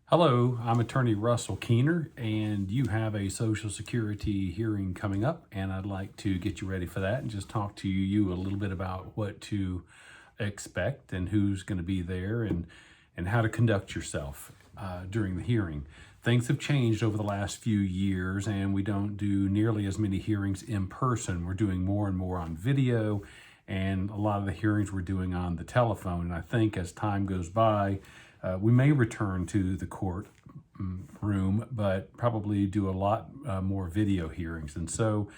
Hello, I'm attorney Russell Keener, and you have a Social Security hearing coming up, and I'd like to get you ready for that and just talk to you a little bit about what to expect and who's going to be there and how to conduct yourself during the hearing. Things have changed over the last few years, and we don't do nearly as many hearings in person. We're doing more and more on video, and a lot of the hearings we're doing on the telephone. And I think as time goes by, we may return to the court room, but probably do a lot more video hearings. And so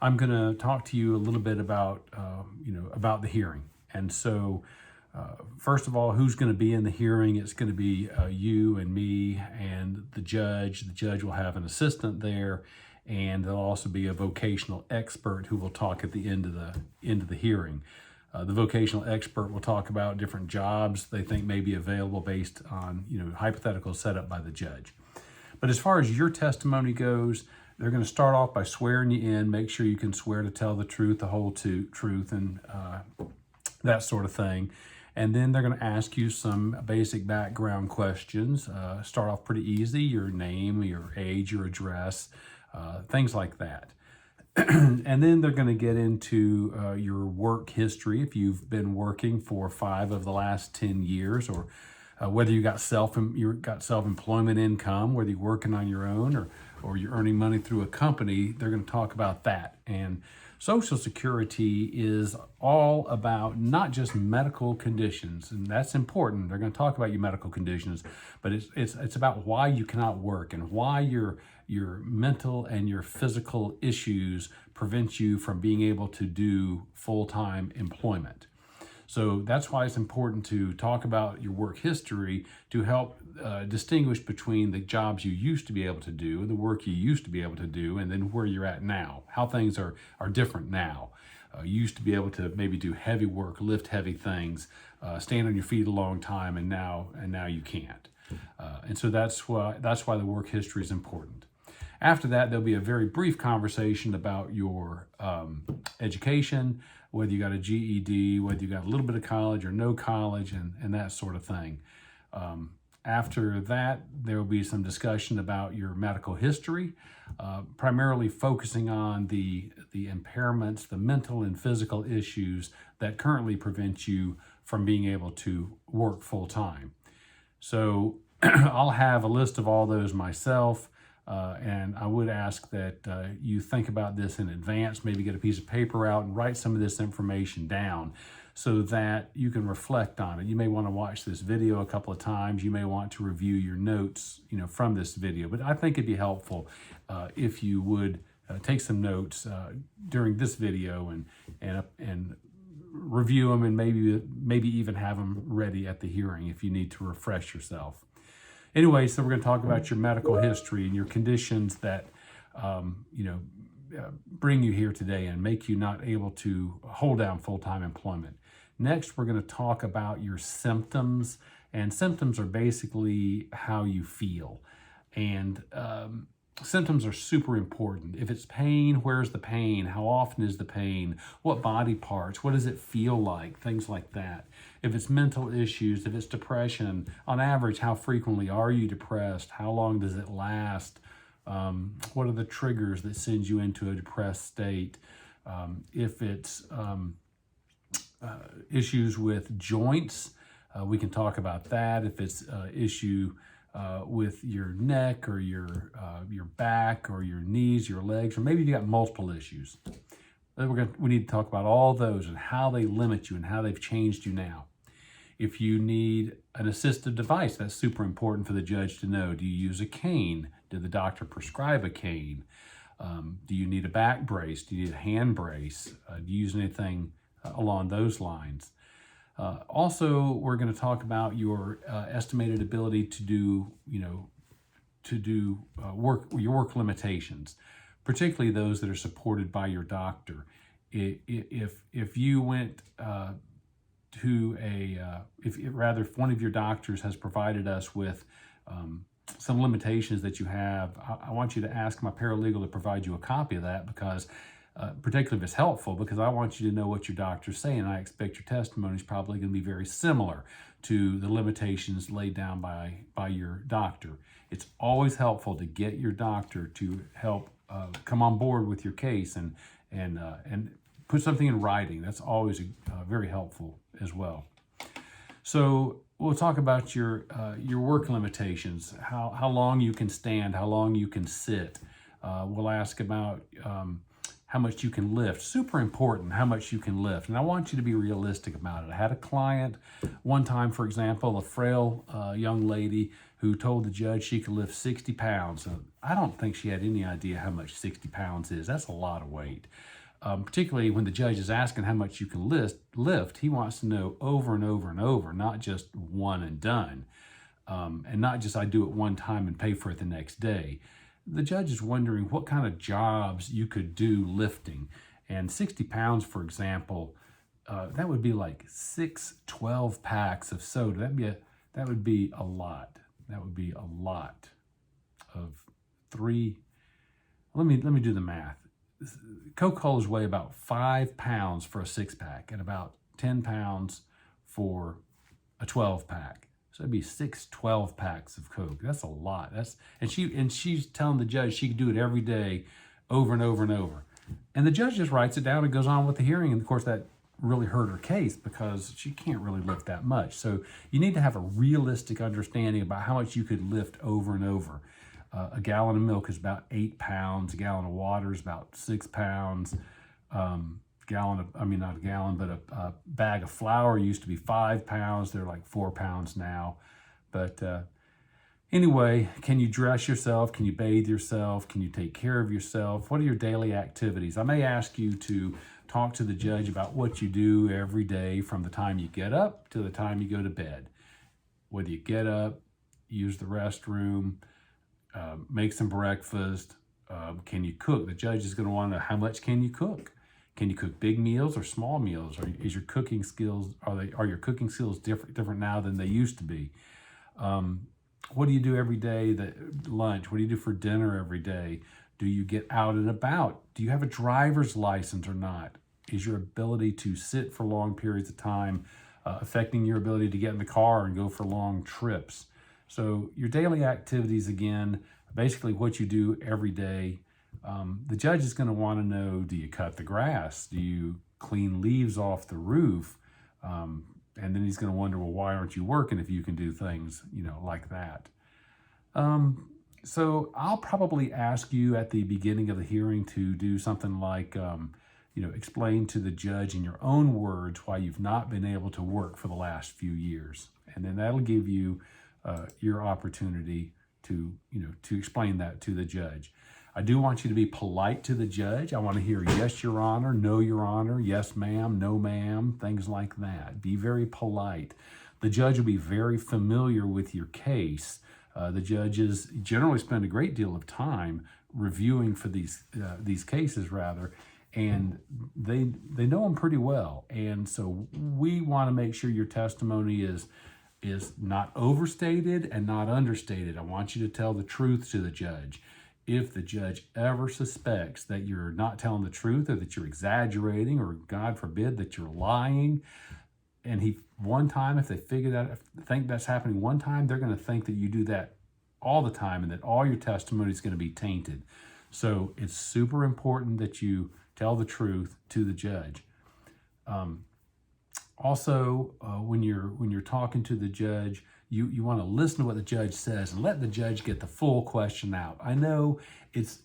I'm going to talk to you a little bit about, about the hearing. And so first of all, who's going to be in the hearing? It's going to be you and me and the judge. The judge will have an assistant there, and there'll also be a vocational expert who will talk at the end of the hearing. The vocational expert will talk about different jobs they think may be available based on hypotheticals set up by the judge. But as far as your testimony goes, they're going to start off by swearing you in. Make sure you can swear to tell the truth, the whole truth, and that sort of thing. And then they're going to ask you some basic background questions. Start off pretty easy: your name, your age, your address, things like that. And then they're going to get into your work history, if you've been working for 5 of the last 10 years, or whether you got self-employment income, whether you're working on your own or you're earning money through a company. They're going to talk about that. And Social Security is all about not just medical conditions, and that's important. They're going to talk about your medical conditions, but it's about why you cannot work and why your mental and your physical issues prevent you from being able to do full-time employment. So that's why it's important to talk about your work history to help distinguish between the jobs you used to be able to do, the work you used to be able to do, and then where you're at now, how things are different now. You used to be able to maybe do heavy work, lift heavy things, stand on your feet a long time, and now you can't. And so that's why the work history is important. After that, there'll be a very brief conversation about your education, whether you got a GED, whether you got a little bit of college or no college, and that sort of thing. After that, there will be some discussion about your medical history, primarily focusing on the impairments, the mental and physical issues that currently prevent you from being able to work full time. So I'll have a list of all those myself. And I would ask that you think about this in advance, maybe get a piece of paper out and write some of this information down so that you can reflect on it. You may want to watch this video a couple of times. You may want to review your notes, from this video. But I think it'd be helpful if you would take some notes during this video and review them, and maybe even have them ready at the hearing if you need to refresh yourself. Anyway, so we're going to talk about your medical history and your conditions that, bring you here today and make you not able to hold down full-time employment. Next, we're going to talk about your symptoms, and symptoms are basically how you feel. And symptoms are super important. If it's pain, where's the pain? How often is the pain? What body parts? What does it feel like? Things like that. If it's mental issues, if it's depression, on average, how frequently are you depressed? How long does it last? What are the triggers that send you into a depressed state? If it's issues with joints, we can talk about that. If it's issue with your neck or your back or your knees, your legs, or maybe you got multiple issues. We need to talk about all those and how they limit you and how they've changed you now. If you need an assistive device, that's super important for the judge to know. Do you use a cane? Did the doctor prescribe a cane? Do you need a back brace? Do you need a hand brace? Do you use anything along those lines? Also, we're going to talk about your estimated ability to do, your work limitations, particularly those that are supported by your doctor. If you went if one of your doctors has provided us with some limitations that you have, I want you to ask my paralegal to provide you a copy of that, because particularly if it's helpful, because I want you to know what your doctor's saying. I expect your testimony is probably going to be very similar to the limitations laid down by your doctor. It's always helpful to get your doctor to help come on board with your case and put something in writing. That's always very helpful as well. So we'll talk about your work limitations, how long you can stand, how long you can sit. We'll ask about how much you can lift. Super important, how much you can lift. And I want you to be realistic about it. I had a client one time, for example, a frail young lady who told the judge she could lift 60 pounds. I don't think she had any idea how much 60 pounds is. That's a lot of weight. Particularly when the judge is asking how much you can lift, he wants to know over and over and over, not just one and done. And not just I do it one time and pay for it the next day. The judge is wondering what kind of jobs you could do lifting. And 60 pounds, for example, that would be like 6 12-packs of soda. That would be a lot. That would be a lot of 3. Let me do the math. Coca-Colas weigh about 5 pounds for a 6-pack and about 10 pounds for a 12-pack. So it'd be 6 12-packs of Coke. That's a lot. And she's telling the judge she could do it every day over and over and over. And the judge just writes it down and goes on with the hearing. And of course that really hurt her case because she can't really lift that much. So you need to have a realistic understanding about how much you could lift over and over. A gallon of milk is about 8 pounds. A gallon of water is about 6 pounds. Not a gallon, but a bag of flour used to be 5 pounds. They're like 4 pounds now. But anyway, can you dress yourself? Can you bathe yourself? Can you take care of yourself? What are your daily activities? I may ask you to talk to the judge about what you do every day from the time you get up to the time you go to bed. Whether you get up, use the restroom, make some breakfast, can you cook? The judge is going to want to know how much can you cook? Can you cook big meals or small meals? Is your cooking skills, are your cooking skills different now than they used to be? What do you do every day? Lunch? What do you do for dinner every day? Do you get out and about? Do you have a driver's license or not? Is your ability to sit for long periods of time affecting your ability to get in the car and go for long trips? So your daily activities, again, basically what you do every day. The judge is going to want to know, do you cut the grass? Do you clean leaves off the roof? And then he's going to wonder, well, why aren't you working if you can do things, like that? So I'll probably ask you at the beginning of the hearing to do something like, explain to the judge in your own words why you've not been able to work for the last few years. And then that'll give you your opportunity to explain that to the judge. I do want you to be polite to the judge. I want to hear yes, Your Honor, no, Your Honor, yes, ma'am, no, ma'am, things like that. Be very polite. The judge will be very familiar with your case. The judges generally spend a great deal of time reviewing for these cases, and they know them pretty well. And so we want to make sure your testimony is not overstated and not understated. I want you to tell the truth to the judge. If the judge ever suspects that you're not telling the truth or that you're exaggerating or, God forbid, that you're lying, and if they think that's happening one time, they're going to think that you do that all the time and that all your testimony is going to be tainted. So it's super important that you tell the truth to the judge. Also, when you're talking to the judge, you want to listen to what the judge says and let the judge get the full question out. I know it's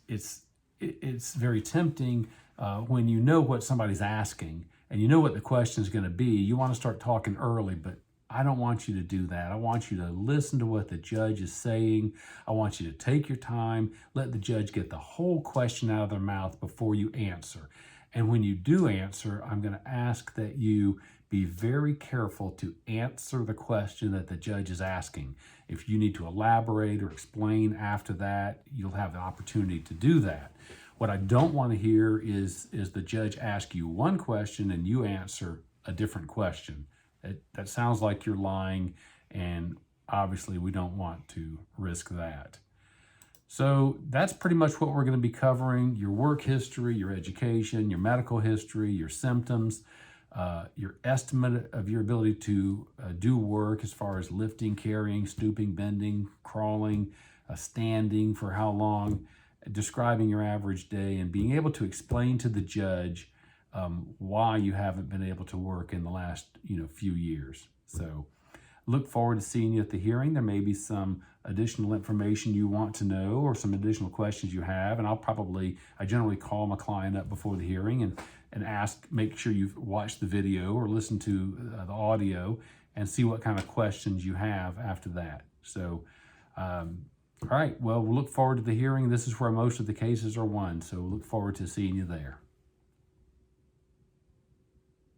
very tempting when you know what somebody's asking and you know what the question is going to be. You want to start talking early, but I don't want you to do that. I want you to listen to what the judge is saying. I want you to take your time, let the judge get the whole question out of their mouth before you answer. And when you do answer, I'm going to ask that you be very careful to answer the question that the judge is asking. If you need to elaborate or explain after that, you'll have the opportunity to do that. What I don't want to hear is the judge ask you one question and you answer a different question. That sounds like you're lying, and obviously we don't want to risk that. So that's pretty much what we're going to be covering: your work history, your education, your medical history, your symptoms, your estimate of your ability to do work as far as lifting, carrying, stooping, bending, crawling, standing for how long, describing your average day, and being able to explain to the judge why you haven't been able to work in the last few years. So look forward to seeing you at the hearing. There may be some additional information you want to know or some additional questions you have, and I generally call my client up before the hearing and ask, make sure you've watched the video or listened to the audio and see what kind of questions you have after that. So, all right, well, we'll look forward to the hearing. This is where most of the cases are won, so look forward to seeing you there.